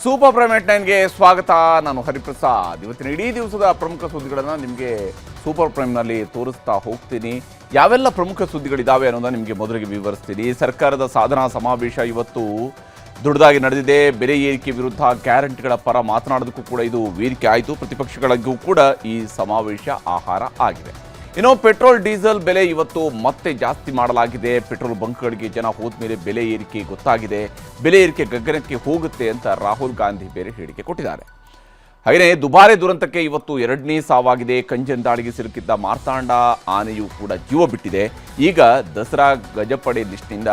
Super prime net 9ಗೆ ಸ್ವಾಗತ. ನಾನು ಹರಿಪ್ರಸಾದ್. ಇವತ್ತಿನ ಇಡೀ ದಿವಸದ ಪ್ರಮುಖ ಸುದ್ದಿಗಳನ್ನು ನಿಮಗೆ ಸೂಪರ್ ಪ್ರೈಮ್ನಲ್ಲಿ ತೋರಿಸ್ತಾ ಹೋಗ್ತೀನಿ. ಯಾವೆಲ್ಲ ಪ್ರಮುಖ ಸುದ್ದಿಗಳಿದ್ದಾವೆ ಅನ್ನೋದನ್ನ ನಿಮಗೆ ಮೊದಲಿಗೆ ವಿವರಿಸ್ತೀನಿ. ಸರ್ಕಾರದ ಸಾಧನಾ ಸಮಾವೇಶ ಇವತ್ತು ದೊಡ್ಡದಾಗಿ ನಡೆದಿದೆ. ಬೆಲೆ ಏರಿಕೆ ವಿರುದ್ಧ ಗ್ಯಾರಂಟಿಗಳ ಪರ ಮಾತನಾಡೋದಕ್ಕೂ ಕೂಡ ಇದು ವೇದಿಕೆ ಆಯಿತು. ಪ್ರತಿಪಕ್ಷಗಳಿಗೂ ಕೂಡ ಈ ಸಮಾವೇಶ ಆಹಾರ ಆಗಿದೆ. ಇನ್ನು ಪೆಟ್ರೋಲ್ ಡೀಸೆಲ್ ಬೆಲೆ ಇವತ್ತು ಮತ್ತೆ ಜಾಸ್ತಿ ಮಾಡಲಾಗಿದೆ. ಪೆಟ್ರೋಲ್ ಬಂಕ್ಗಳಿಗೆ ಜನ ಹೋದ್ಮೇಲೆ ಬೆಲೆ ಏರಿಕೆ ಗೊತ್ತಾಗಿದೆ. ಬೆಲೆ ಏರಿಕೆ ಗಗನಕ್ಕೆ ಹೋಗುತ್ತೆ ಅಂತ ರಾಹುಲ್ ಗಾಂಧಿ ಬೇರೆ ಹೇಳಿಕೆ ಕೊಟ್ಟಿದ್ದಾರೆ. ಹಾಗೆಯೇ ದುಬಾರೆ ದುರಂತಕ್ಕೆ ಇವತ್ತು 2ನೇ ಸಾವಾಗಿದೆ. ಕಂಜನ್ ದಾಳಿಗೆ ಸಿಲುಕಿದ್ದ ಮಾರ್ತಾಂಡ ಆನೆಯು ಕೂಡ ಜೀವ ಬಿಟ್ಟಿದೆ. ಈಗ ದಸರಾ ಗಜಪಡೆ ಲಿಸ್ಟ್ನಿಂದ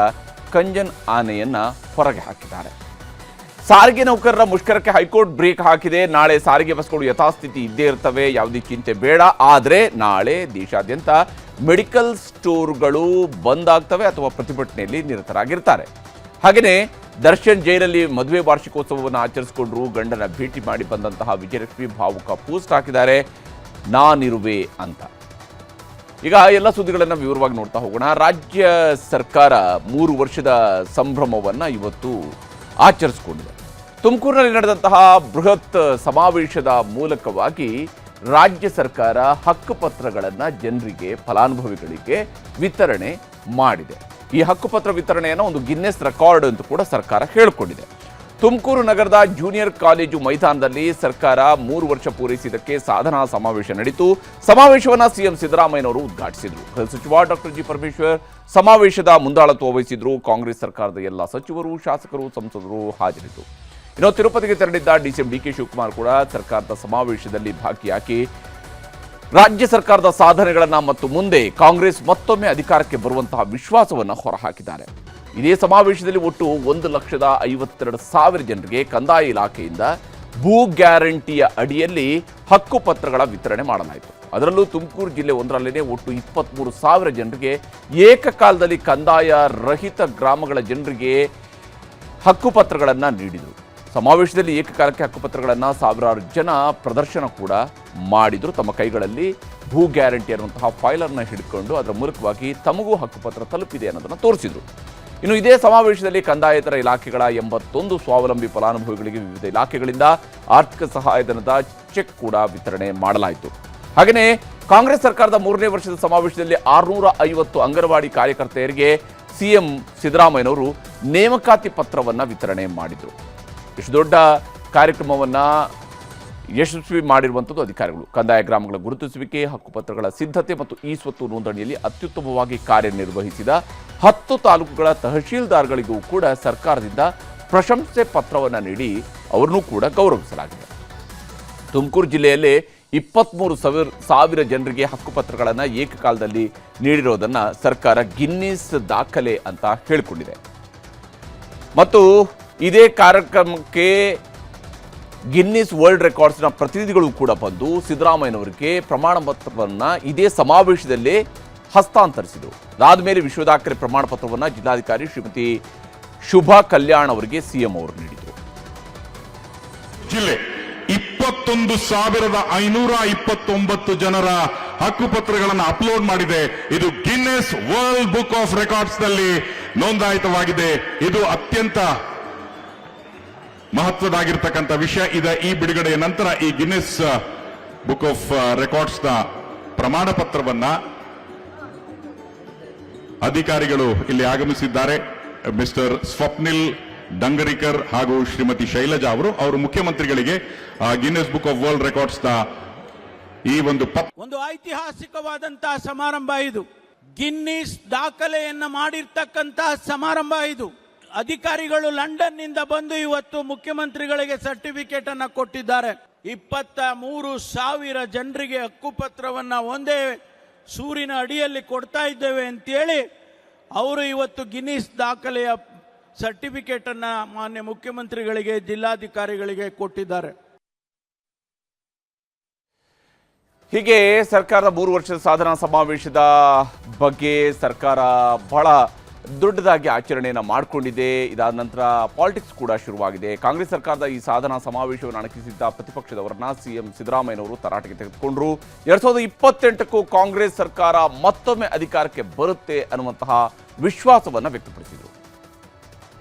ಕಂಜನ್ ಆನೆಯನ್ನ ಹೊರಗೆ ಹಾಕಿದ್ದಾರೆ. ಸಾರಿಗೆ ನೌಕರರ ಮುಷ್ಕರಕ್ಕೆ ಹೈಕೋರ್ಟ್ ಬ್ರೇಕ್ ಹಾಕಿದೆ. ನಾಳೆ ಸಾರಿಗೆ ಬಸ್ಗಳು ಯಥಾಸ್ಥಿತಿ ಇದ್ದೇ ಇರ್ತವೆ, ಯಾವುದೇ ಚಿಂತೆ ಬೇಡ. ಆದರೆ ನಾಳೆ ದೇಶಾದ್ಯಂತ ಮೆಡಿಕಲ್ ಸ್ಟೋರ್ಗಳು ಬಂದ್ ಆಗ್ತವೆ ಅಥವಾ ಪ್ರತಿಭಟನೆಯಲ್ಲಿ ನಿರತರಾಗಿರ್ತಾರೆ. ಹಾಗೆಯೇ ದರ್ಶನ್ ಜೈಲಲ್ಲಿ ಮದುವೆ ವಾರ್ಷಿಕೋತ್ಸವವನ್ನು ಆಚರಿಸಿಕೊಂಡ್ರು. ಗಂಡನ ಭೇಟಿ ಮಾಡಿ ಬಂದಂತಹ ವಿಜಯಲಕ್ಷ್ಮಿ ಭಾವುಕ ಪೋಸ್ಟ್ ಹಾಕಿದ್ದಾರೆ, ನಾನಿರುವೆ ಅಂತ. ಈಗ ಎಲ್ಲ ಸುದ್ದಿಗಳನ್ನು ವಿವರವಾಗಿ ನೋಡ್ತಾ ಹೋಗೋಣ. ರಾಜ್ಯ ಸರ್ಕಾರ 3 ವರ್ಷದ ಸಂಭ್ರಮವನ್ನು ಇವತ್ತು ಆಚರಿಸಿಕೊಂಡಿದೆ. ತುಮಕೂರಿನಲ್ಲಿ ನಡೆದಂತಹ ಬೃಹತ್ ಸಮಾವೇಶದ ಮೂಲಕವಾಗಿ ರಾಜ್ಯ ಸರ್ಕಾರ ಹಕ್ಕುಪತ್ರಗಳನ್ನು ಜನರಿಗೆ, ಫಲಾನುಭವಿಗಳಿಗೆ ವಿತರಣೆ ಮಾಡಿದೆ. ಈ ಹಕ್ಕುಪತ್ರ ವಿತರಣೆಯನ್ನು ಒಂದು ಗಿನ್ನೆಸ್ ರೆಕಾರ್ಡ್ ಅಂತ ಕೂಡ ಸರ್ಕಾರ ಹೇಳಿಕೊಂಡಿದೆ. ತುಮಕೂರು ನಗರದ ಜೂನಿಯರ್ ಕಾಲೇಜು ಮೈದಾನದಲ್ಲಿ ಸರ್ಕಾರ 3 ವರ್ಷ ಪೂರೈಸಿದ್ದಕ್ಕೆ ಸಾಧನಾ ಸಮಾವೇಶ ನಡೆಯಿತು. ಸಮಾವೇಶವನ್ನು ಸಿಎಂ ಸಿದ್ದರಾಮಯ್ಯನವರು ಉದ್ಘಾಟಿಸಿದರು. ಗೃಹ ಸಚಿವ ಡಾಕ್ಟರ್ ಜಿ ಪರಮೇಶ್ವರ್ ಸಮಾವೇಶದ ಮುಂದಾಳತ್ವ ವಹಿಸಿದ್ರು. ಕಾಂಗ್ರೆಸ್ ಸರ್ಕಾರದ ಎಲ್ಲ ಸಚಿವರು, ಶಾಸಕರು, ಸಂಸದರು ಹಾಜರಿದ್ದರು. ಇನ್ನು ತಿರುಪತಿಗೆ ತೆರಳಿದ್ದ ಡಿಸಿಎಂ ಡಿಕೆ ಶಿವಕುಮಾರ್ ಕೂಡ ಸರ್ಕಾರದ ಸಮಾವೇಶದಲ್ಲಿ ಭಾಗಿಯಾಗಿ ರಾಜ್ಯ ಸರ್ಕಾರದ ಸಾಧನೆಗಳನ್ನು ಮತ್ತು ಮುಂದೆ ಕಾಂಗ್ರೆಸ್ ಮತ್ತೊಮ್ಮೆ ಅಧಿಕಾರಕ್ಕೆ ಬರುವಂತಹ ವಿಶ್ವಾಸವನ್ನು ಹೊರಹಾಕಿದ್ದಾರೆ. ಇದೇ ಸಮಾವೇಶದಲ್ಲಿ ಒಟ್ಟು 1,52,000 ಜನರಿಗೆ ಕಂದಾಯ ಇಲಾಖೆಯಿಂದ ಭೂ ಗ್ಯಾರಂಟಿಯ ಅಡಿಯಲ್ಲಿ ಹಕ್ಕುಪತ್ರಗಳ ವಿತರಣೆ ಮಾಡಲಾಯಿತು. ಅದರಲ್ಲೂ ತುಮಕೂರು ಜಿಲ್ಲೆ ಒಂದರಲ್ಲೇ ಒಟ್ಟು 23,000 ಜನರಿಗೆ ಏಕಕಾಲದಲ್ಲಿ ಕಂದಾಯ ರಹಿತ ಗ್ರಾಮಗಳ ಜನರಿಗೆ ಹಕ್ಕುಪತ್ರಗಳನ್ನು ನೀಡಿದರು. ಸಮಾವೇಶದಲ್ಲಿ ಏಕಕಾಲಕ್ಕೆ ಹಕ್ಕುಪತ್ರಗಳನ್ನು ಸಾವಿರಾರು ಜನ ಪ್ರದರ್ಶನ ಕೂಡ ಮಾಡಿದರು. ತಮ್ಮ ಕೈಗಳಲ್ಲಿ ಭೂ ಗ್ಯಾರಂಟಿ ಅನ್ನುವಂತಹ ಫೈಲನ್ನು ಹಿಡ್ಕೊಂಡು ಅದರ ಮೂಲಕವಾಗಿ ತಮಗೂ ಹಕ್ಕುಪತ್ರ ತಲುಪಿದೆ ಅನ್ನೋದನ್ನು ತೋರಿಸಿದರು. ಇನ್ನು ಇದೇ ಸಮಾವೇಶದಲ್ಲಿ ಕಂದಾಯೇತರ ಇಲಾಖೆಗಳ 81 ಸ್ವಾವಲಂಬಿ ಫಲಾನುಭವಿಗಳಿಗೆ ವಿವಿಧ ಇಲಾಖೆಗಳಿಂದ ಆರ್ಥಿಕ ಸಹಾಯಧನದ ಚೆಕ್ ಕೂಡ ವಿತರಣೆ ಮಾಡಲಾಯಿತು. ಹಾಗೆಯೇ ಕಾಂಗ್ರೆಸ್ ಸರ್ಕಾರದ 3ನೇ ವರ್ಷದ ಸಮಾವೇಶದಲ್ಲಿ 650 ಅಂಗನವಾಡಿ ಕಾರ್ಯಕರ್ತೆಯರಿಗೆ ಸಿಎಂ ಸಿದ್ದರಾಮಯ್ಯನವರು ನೇಮಕಾತಿ ಪತ್ರವನ್ನು ವಿತರಣೆ ಮಾಡಿದರು. ಇಷ್ಟು ದೊಡ್ಡ ಕಾರ್ಯಕ್ರಮವನ್ನು ಯಶಸ್ವಿ ಮಾಡಿರುವಂಥದ್ದು ಅಧಿಕಾರಿಗಳು. ಕಂದಾಯ ಗ್ರಾಮಗಳ ಗುರುತಿಸುವಿಕೆ, ಹಕ್ಕುಪತ್ರಗಳ ಸಿದ್ಧತೆ ಮತ್ತು ಈ ಸ್ವತ್ತು ನೋಂದಣಿಯಲ್ಲಿ ಅತ್ಯುತ್ತಮವಾಗಿ ಕಾರ್ಯನಿರ್ವಹಿಸಿದ 10 ತಾಲೂಕುಗಳ ತಹಶೀಲ್ದಾರ್ಗಳಿಗೂ ಕೂಡ ಸರ್ಕಾರದಿಂದ ಪ್ರಶಂಸೆ ಪತ್ರವನ್ನು ನೀಡಿ ಅವರನ್ನೂ ಕೂಡ ಗೌರವಿಸಲಾಗಿದೆ. ತುಮಕೂರು ಜಿಲ್ಲೆಯಲ್ಲಿ 23,000 ಜನರಿಗೆ ಹಕ್ಕುಪತ್ರಗಳನ್ನು ಏಕಕಾಲದಲ್ಲಿ ನೀಡಿರೋದನ್ನು ಸರ್ಕಾರ ಗಿನ್ನಿಸ್ ದಾಖಲೆ ಅಂತ ಹೇಳಿಕೊಂಡಿದೆ. ಮತ್ತು ಇದೇ ಕಾರ್ಯಕ್ರಮಕ್ಕೆ ಗಿನ್ನಿಸ್ ವರ್ಲ್ಡ್ ರೆಕಾರ್ಡ್ಸ್ನ ಪ್ರತಿನಿಧಿಗಳು ಕೂಡ ಬಂದು ಸಿದ್ದರಾಮಯ್ಯನವರಿಗೆ ಪ್ರಮಾಣ ಪತ್ರವನ್ನು ಇದೇ ಸಮಾವೇಶದಲ್ಲಿ ಹಸ್ತಾಂತರಿಸಿದರು. ಅದಾದ ಮೇಲೆ ವಿಶ್ವ ದಾಖಲೆ ಪ್ರಮಾಣ ಪತ್ರವನ್ನು ಜಿಲ್ಲಾಧಿಕಾರಿ ಶ್ರೀಮತಿ ಶುಭಾ ಕಲ್ಯಾಣ್ ಅವರಿಗೆ ಸಿಎಂ ಅವರು ನೀಡಿದರು. ಜಿಲ್ಲೆ 21,529 ಜನರ ಹಕ್ಕುಪತ್ರಗಳನ್ನು ಅಪ್ಲೋಡ್ ಮಾಡಿದೆ. ಇದು Guinness world book of records ನಲ್ಲಿ ನೋಂದಾಯಿತವಾಗಿದೆ. ಇದು ಅತ್ಯಂತ ಮಹತ್ವದಾಗಿರ್ತಕ್ಕಂಥ ವಿಷಯ. ಈ ಬಿಡುಗಡೆಯ ನಂತರ ಈ ಗಿನ್ನೆಸ್ ಬುಕ್ ಆಫ್ ರೆಕಾರ್ಡ್ಸ್ ನ ಪ್ರಮಾಣ ಪತ್ರವನ್ನ ಅಧಿಕಾರಿಗಳು ಇಲ್ಲಿ ಆಗಮಿಸಿದ್ದಾರೆ. ಮಿಸ್ಟರ್ ಸ್ವಪ್ನಿಲ್ ಡಂಗರಿಕರ್ ಹಾಗೂ ಶ್ರೀಮತಿ ಶೈಲಜಾ ಅವರು ಮುಖ್ಯಮಂತ್ರಿಗಳಿಗೆ Guinness book of world records ನ ಈ ಒಂದು ಐತಿಹಾಸಿಕವಾದಂತಹ ಸಮಾರಂಭ. ಇದು ಗಿನ್ನಿಸ್ ದಾಖಲೆಯನ್ನ ಮಾಡಿರ್ತಕ್ಕಂತಹ ಸಮಾರಂಭ. ಇದು ಅಧಿಕಾರಿಗಳು ಲಂಡನ್ ನಿಂದ ಬಂದು ಇವತ್ತು ಮುಖ್ಯಮಂತ್ರಿಗಳಿಗೆ ಸರ್ಟಿಫಿಕೇಟ್ ಅನ್ನ ಕೊಟ್ಟಿದ್ದಾರೆ. 23,000 ಜನರಿಗೆ ಹಕ್ಕುಪತ್ರವನ್ನ ಒಂದೇ ಸೂರಿನ ಅಡಿಯಲ್ಲಿ ಕೊಡ್ತಾ ಇದ್ದೇವೆ ಅಂತೇಳಿ ಅವರು ಇವತ್ತು ಗಿನ್ನಿಸ್ ದಾಖಲೆಯ ಸರ್ಟಿಫಿಕೇಟ್ ಅನ್ನ ಮಾನ್ಯ ಮುಖ್ಯಮಂತ್ರಿಗಳಿಗೆ, ಜಿಲ್ಲಾಧಿಕಾರಿಗಳಿಗೆ ಕೊಟ್ಟಿದ್ದಾರೆ. ಹೀಗೆ ಸರ್ಕಾರದ 3 ವರ್ಷದ ಸಾಧನಾ ಸಮಾವೇಶದ ಬಗ್ಗೆ ಸರ್ಕಾರ ಬಹಳ ದೊಡ್ಡದಾಗಿ ಆಚರಣೆಯನ್ನು ಮಾಡಿಕೊಂಡಿದೆ. ಇದಾದ ನಂತರ ಪಾಲಿಟಿಕ್ಸ್ ಕೂಡ ಶುರುವಾಗಿದೆ. ಕಾಂಗ್ರೆಸ್ ಸರ್ಕಾರದ ಈ ಸಾಧನಾ ಸಮಾವೇಶವನ್ನು ಅಣಕಿಸಿದ್ದ ಪ್ರತಿಪಕ್ಷದವರನ್ನ ಸಿಎಂ ಸಿದ್ದರಾಮಯ್ಯನವರು ತರಾಟೆಗೆ ತೆಗೆದುಕೊಂಡರು. 2028ಕ್ಕೂ ಕಾಂಗ್ರೆಸ್ ಸರ್ಕಾರ ಮತ್ತೊಮ್ಮೆ ಅಧಿಕಾರಕ್ಕೆ ಬರುತ್ತೆ ಅನ್ನುವಂತಹ ವಿಶ್ವಾಸವನ್ನು ವ್ಯಕ್ತಪಡಿಸಿದರು.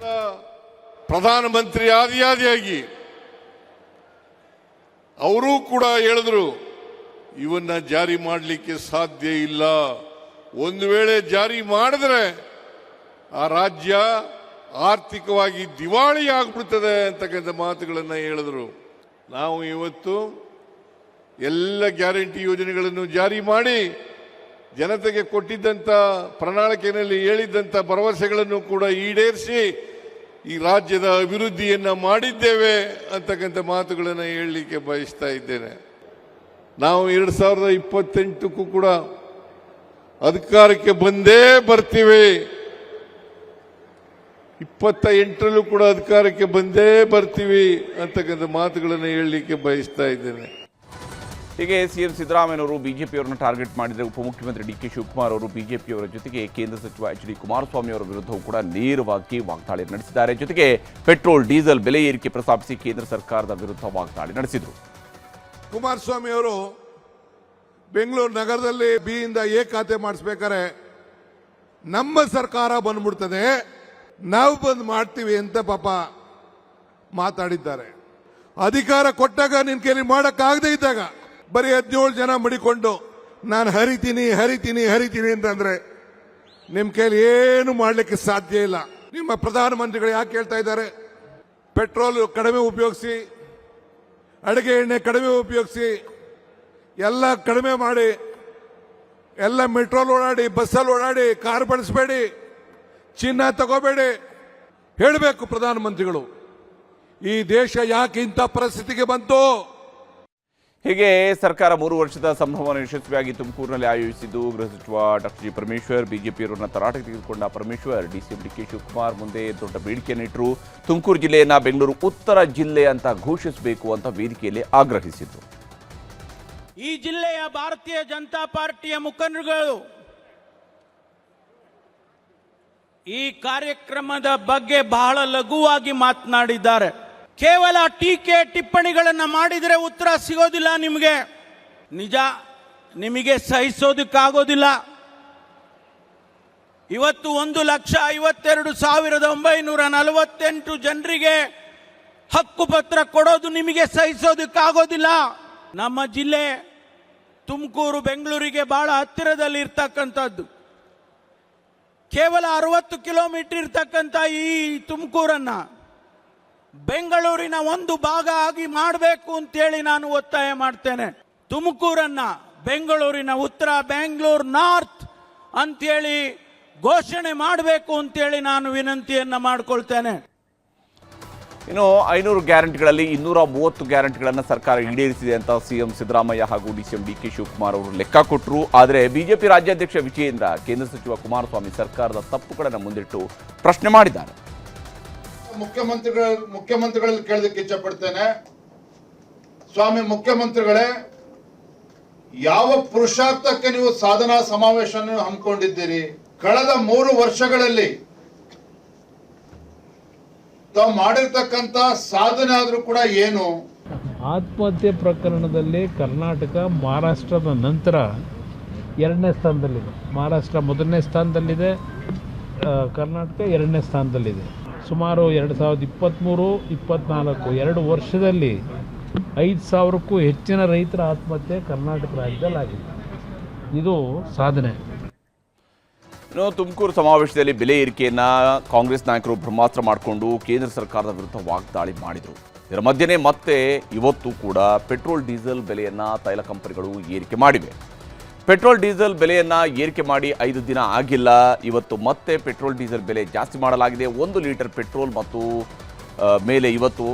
ಪ್ರಧಾನಮಂತ್ರಿ ಆದಿಯಾದಿಯಾಗಿ ಅವರೂ ಕೂಡ ಹೇಳಿದ್ರು ಇವನ್ನ ಜಾರಿ ಮಾಡಲಿಕ್ಕೆ ಸಾಧ್ಯ ಇಲ್ಲ. ಒಂದು ವೇಳೆ ಜಾರಿ ಮಾಡಿದ್ರೆ ಆ ರಾಜ್ಯ ಆರ್ಥಿಕವಾಗಿ ದಿವಾಳಿ ಆಗ್ಬಿಡ್ತದೆ ಅಂತಕ್ಕಂಥ ಮಾತುಗಳನ್ನು ಹೇಳಿದ್ರು. ನಾವು ಇವತ್ತು ಎಲ್ಲ ಗ್ಯಾರಂಟಿ ಯೋಜನೆಗಳನ್ನು ಜಾರಿ ಮಾಡಿ ಜನತೆಗೆ ಕೊಟ್ಟಿದ್ದಂಥ ಪ್ರಣಾಳಿಕೆಯಲ್ಲಿ ಹೇಳಿದ್ದಂಥ ಭರವಸೆಗಳನ್ನು ಕೂಡ ಈಡೇರಿಸಿ ಈ ರಾಜ್ಯದ ಅಭಿವೃದ್ಧಿಯನ್ನು ಮಾಡಿದ್ದೇವೆ ಅಂತಕ್ಕಂಥ ಮಾತುಗಳನ್ನು ಹೇಳಲಿಕ್ಕೆ ಬಯಸ್ತಾ ಇದ್ದೇನೆ. ನಾವು 2028ಕ್ಕೂ ಕೂಡ ಅಧಿಕಾರಕ್ಕೆ ಬಂದೇ ಬರ್ತೀವಿ. 28ರಲ್ಲೂ ಕೂಡ ಅಧಿಕಾರಕ್ಕೆ ಬಂದೇ ಬರ್ತೀವಿ ಅಂತಕ್ಕಂಥ ಮಾತುಗಳನ್ನು ಹೇಳಲಿಕ್ಕೆ ಬಯಸ್ತಾ ಇದ್ದೇನೆ. ಹೀಗೆ ಸಿಎಂ ಸಿದ್ದರಾಮಯ್ಯನವರು ಬಿಜೆಪಿಯವರನ್ನು ಟಾರ್ಗೆಟ್ ಮಾಡಿದರೆ ಉಪಮುಖ್ಯಮಂತ್ರಿ ಡಿ.ಕೆ. ಶಿವಕುಮಾರ್ ಅವರು ಬಿಜೆಪಿಯವರ ಜೊತೆಗೆ ಕೇಂದ್ರ ಸಚಿವ ಎಚ್.ಡಿ. ಕುಮಾರಸ್ವಾಮಿ ಅವರ ವಿರುದ್ಧವೂ ಕೂಡ ನೇರವಾಗಿ ವಾಗ್ದಾಳಿ ನಡೆಸಿದ್ದಾರೆ. ಜೊತೆಗೆ ಪೆಟ್ರೋಲ್ ಡೀಸೆಲ್ ಬೆಲೆ ಏರಿಕೆ ಪ್ರಸ್ತಾಪಿಸಿ ಕೇಂದ್ರ ಸರ್ಕಾರದ ವಿರುದ್ಧ ವಾಗ್ದಾಳಿ ನಡೆಸಿದರು. ಕುಮಾರಸ್ವಾಮಿ ಅವರು ಬೆಂಗಳೂರು ನಗರದಲ್ಲಿ ಬಿಯಿಂದ ಎ ಖಾತೆ ಮಾಡಿಸ್ಬೇಕಾರೆ ನಮ್ಮ ಸರ್ಕಾರ ಬಂದ್ಬಿಡ್ತದೆ, ನಾವು ಬಂದ್ ಮಾಡ್ತೀವಿ ಅಂತ ಪಾಪ ಮಾತಾಡಿದ್ದಾರೆ. ಅಧಿಕಾರ ಕೊಟ್ಟಾಗ ನಿನ್ ಕೈಲಿ ಮಾಡಕ್ಕಾಗದೇ ಇದ್ದಾಗ ಬರೀ 17 ಜನ ಮಡಿಕೊಂಡು ನಾನು ಹರಿತೀನಿ ಅಂತಂದ್ರೆ ನಿಮ್ ಕೈಲಿ ಏನು ಮಾಡ್ಲಿಕ್ಕೆ ಸಾಧ್ಯ ಇಲ್ಲ. ನಿಮ್ಮ ಪ್ರಧಾನಮಂತ್ರಿಗಳು ಯಾಕೆ ಹೇಳ್ತಾ ಇದ್ದಾರೆ ಪೆಟ್ರೋಲ್ ಕಡಿಮೆ ಉಪಯೋಗಿಸಿ, ಅಡುಗೆ ಎಣ್ಣೆ ಕಡಿಮೆ ಉಪಯೋಗಿಸಿ, ಎಲ್ಲ ಕಡಿಮೆ ಮಾಡಿ, ಎಲ್ಲ ಮೆಟ್ರೋಲ್ ಓಡಾಡಿ, ಬಸ್ಸಲ್ಲಿ ಓಡಾಡಿ, ಕಾರ್ ಬಳಸಬೇಡಿ, ಚಿನ್ನ ತಗೋಬೇಡಿ ಹೇಳಬೇಕು ಪ್ರಧಾನಮಂತ್ರಿಗಳು. ಈ ದೇಶ ಯಾಕೆ ಇಂಥ ಪರಿಸ್ಥಿತಿಗೆ ಬಂತು? ಹೀಗೆ ಸರ್ಕಾರ 3 ವರ್ಷದ ಸಂಭ್ರಮವನ್ನು ಯಶಸ್ವಿಯಾಗಿ ತುಮಕೂರಿನಲ್ಲಿ ಆಯೋಜಿಸಿದ್ದು ಗೃಹ ಸಚಿವ ಡಾಕ್ಟರ್ ಜಿ ಪರಮೇಶ್ವರ್ ಬಿಜೆಪಿಯವರನ್ನ ತರಾಟೆಗೆ ತೆಗೆದುಕೊಂಡ ಪರಮೇಶ್ವರ್ ಡಿಸಿಎಂ ಡಿ.ಕೆ. ಶಿವಕುಮಾರ್ ಮುಂದೆ ದೊಡ್ಡ ಬೇಡಿಕೆಯನ್ನಿಟ್ಟರು. ತುಮಕೂರು ಜಿಲ್ಲೆಯನ್ನ ಬೆಂಗಳೂರು ಉತ್ತರ ಜಿಲ್ಲೆ ಅಂತ ಘೋಷಿಸಬೇಕು ಅಂತ ವೇದಿಕೆಯಲ್ಲಿ ಆಗ್ರಹಿಸಿದ್ರು. ಈ ಜಿಲ್ಲೆಯ ಭಾರತೀಯ ಜನತಾ ಪಾರ್ಟಿಯ ಮುಖಂಡರುಗಳು ಈ ಕಾರ್ಯಕ್ರಮದ ಬಗ್ಗೆ ಬಹಳ ಲಘುವಾಗಿ ಮಾತನಾಡಿದ್ದಾರೆ. ಕೇವಲ ಟೀಕೆ ಟಿಪ್ಪಣಿಗಳನ್ನ ಮಾಡಿದರೆ ಉತ್ತರ ಸಿಗೋದಿಲ್ಲ. ನಿಮಗೆ ನಿಜ, ನಿಮಗೆ ಸಹಿಸೋದಕ್ಕಾಗೋದಿಲ್ಲ. ಇವತ್ತು 1,52,948 ಜನರಿಗೆ ಹಕ್ಕುಪತ್ರ ಕೊಡೋದು ನಿಮಗೆ ಸಹಿಸೋದಕ್ಕಾಗೋದಿಲ್ಲ. ನಮ್ಮ ಜಿಲ್ಲೆ ತುಮಕೂರು ಬೆಂಗಳೂರಿಗೆ ಬಹಳ ಹತ್ತಿರದಲ್ಲಿ ಇರ್ತಕ್ಕಂಥದ್ದು. ಕೇವಲ 60 ಕಿಲೋಮೀಟರ್ ಇರ್ತಕ್ಕಂಥ ಈ ತುಮಕೂರನ್ನ ಬೆಂಗಳೂರಿನ ಒಂದು ಭಾಗ ಆಗಿ ಮಾಡಬೇಕು ಅಂತೇಳಿ ನಾನು ಒತ್ತಾಯ ಮಾಡ್ತೇನೆ. ತುಮಕೂರನ್ನ ಬೆಂಗಳೂರಿನ ಉತ್ತರ, ಬೆಂಗಳೂರು ನಾರ್ತ್ ಅಂತೇಳಿ ಘೋಷಣೆ ಮಾಡಬೇಕು ಅಂತೇಳಿ ನಾನು ವಿನಂತಿಯನ್ನ ಮಾಡ್ಕೊಳ್ತೇನೆ. ಇನ್ನು 500 ಗ್ಯಾರಂಟಿಗಳಲ್ಲಿ 230 ಗ್ಯಾರಂಟಿಗಳನ್ನು ಸರ್ಕಾರ ಈಡೇರಿಸಿದೆ ಅಂತ ಸಿಎಂ ಸಿದ್ದರಾಮಯ್ಯ ಹಾಗೂ ಡಿಸಿಎಂ ಡಿ.ಕೆ. ಶಿವಕುಮಾರ್ ಅವರು ಲೆಕ್ಕ ಕೊಟ್ಟರು. ಆದರೆ ಬಿಜೆಪಿ ರಾಜ್ಯಾಧ್ಯಕ್ಷ ವಿಜಯೇಂದ್ರ ಕೇಂದ್ರ ಸಚಿವ ಕುಮಾರಸ್ವಾಮಿ ಸರ್ಕಾರದ ತಪ್ಪುಗಳನ್ನು ಮುಂದಿಟ್ಟು ಪ್ರಶ್ನೆ ಮಾಡಿದ್ದಾರೆ. ಮುಖ್ಯಮಂತ್ರಿಗಳಲ್ಲಿ ಕೇಳೋದಕ್ಕೆ ಇಚ್ಛಪಡ್ತೇನೆ. ಸ್ವಾಮಿ ಮುಖ್ಯಮಂತ್ರಿಗಳೇ, ಯಾವ ಪುರುಷಾರ್ಥಕ್ಕೆ ನೀವು ಸಾಧನಾ ಸಮಾವೇಶ ಹಮ್ಮಿಕೊಂಡಿದ್ದೀರಿ? ಕಳೆದ 3 ವರ್ಷಗಳಲ್ಲಿ ತಾವು ಮಾಡಿರ್ತಕ್ಕಂಥ ಸಾಧನೆ ಆದ್ರೂ ಕೂಡ ಏನು? ಆತ್ಮಹತ್ಯೆ ಪ್ರಕರಣದಲ್ಲಿ ಕರ್ನಾಟಕ ಮಹಾರಾಷ್ಟ್ರದ ನಂತರ 2ನೇ ಸ್ಥಾನದಲ್ಲಿದೆ. ಮಹಾರಾಷ್ಟ್ರ 1ನೇ ಸ್ಥಾನದಲ್ಲಿದೆ, ಕರ್ನಾಟಕ 2ನೇ ಸ್ಥಾನದಲ್ಲಿದೆ. ಸುಮಾರು 2023-24 2 ವರ್ಷದಲ್ಲಿ 5,000ಕ್ಕೂ ಹೆಚ್ಚಿನ ರೈತರ ಆತ್ಮಹತ್ಯೆ ಕರ್ನಾಟಕ ರಾಜ್ಯದಲ್ಲಿ ಆಗಿದೆ. ಇದು ಸಾಧನೆ. ಇನ್ನು ತುಮಕೂರು ಸಮಾವೇಶದಲ್ಲಿ ಬೆಲೆ ಏರಿಕೆಯನ್ನ ಕಾಂಗ್ರೆಸ್ ನಾಯಕರು ಬ್ರಹ್ಮಾಸ್ತ್ರ ಮಾಡಿಕೊಂಡು ಕೇಂದ್ರ ಸರ್ಕಾರದ ವಿರುದ್ಧ ವಾಗ್ದಾಳಿ ಮಾಡಿದರು. ಇದರ ಮಧ್ಯೆನೇ ಮತ್ತೆ ಇವತ್ತು ಕೂಡ ಪೆಟ್ರೋಲ್ ಡೀಸೆಲ್ ಬೆಲೆಯನ್ನ ತೈಲ ಕಂಪನಿಗಳು ಏರಿಕೆ ಮಾಡಿವೆ. ಪೆಟ್ರೋಲ್ ಡೀಸೆಲ್ ಬೆಲೆಯನ್ನು ಏರಿಕೆ ಮಾಡಿ 5 ದಿನ ಆಗಿಲ್ಲ. ಇವತ್ತು ಮತ್ತೆ ಪೆಟ್ರೋಲ್ ಡೀಸೆಲ್ ಬೆಲೆ ಜಾಸ್ತಿ ಮಾಡಲಾಗಿದೆ. 1 ಲೀಟರ್ ಪೆಟ್ರೋಲ್ ಮತ್ತು ಮೇಲೆ ಇವತ್ತು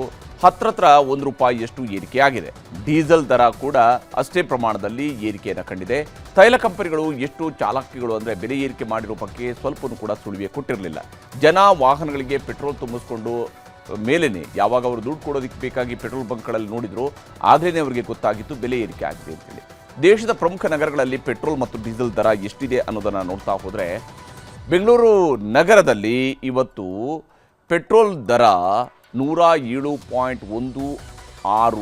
ಹತ್ರ ₹1 ಏರಿಕೆಯಾಗಿದೆ. ಡೀಸೆಲ್ ದರ ಕೂಡ ಅಷ್ಟೇ ಪ್ರಮಾಣದಲ್ಲಿ ಏರಿಕೆಯನ್ನು ಕಂಡಿದೆ. ತೈಲ ಕಂಪನಿಗಳು ಎಷ್ಟು ಚಾಲಾಕಿಗಳು ಅಂದರೆ ಬೆಲೆ ಏರಿಕೆ ಮಾಡಿರೋ ಬಗ್ಗೆ ಸ್ವಲ್ಪನೂ ಕೂಡ ಸುಳಿವೆ ಕೊಟ್ಟಿರಲಿಲ್ಲ. ಜನ ವಾಹನಗಳಿಗೆ ಪೆಟ್ರೋಲ್ ತುಂಬಿಸ್ಕೊಂಡು ಮೇಲೇನೆ ಯಾವಾಗ ಅವರು ದುಡ್ಡು ಕೊಡೋದಕ್ಕೆ ಬೇಕಾಗಿ ಪೆಟ್ರೋಲ್ ಬಂಕ್ಗಳಲ್ಲಿ ನೋಡಿದ್ರು ಆಗಲೇ ಅವರಿಗೆ ಗೊತ್ತಾಗಿತ್ತು ಬೆಲೆ ಏರಿಕೆ ಆಗಿದೆ ಅಂತೇಳಿ. ದೇಶದ ಪ್ರಮುಖ ನಗರಗಳಲ್ಲಿ ಪೆಟ್ರೋಲ್ ಮತ್ತು ಡೀಸೆಲ್ ದರ ಎಷ್ಟಿದೆ ಅನ್ನೋದನ್ನು ನೋಡ್ತಾ ಹೋದರೆ ಬೆಂಗಳೂರು ನಗರದಲ್ಲಿ ಇವತ್ತು ಪೆಟ್ರೋಲ್ ದರ 107.16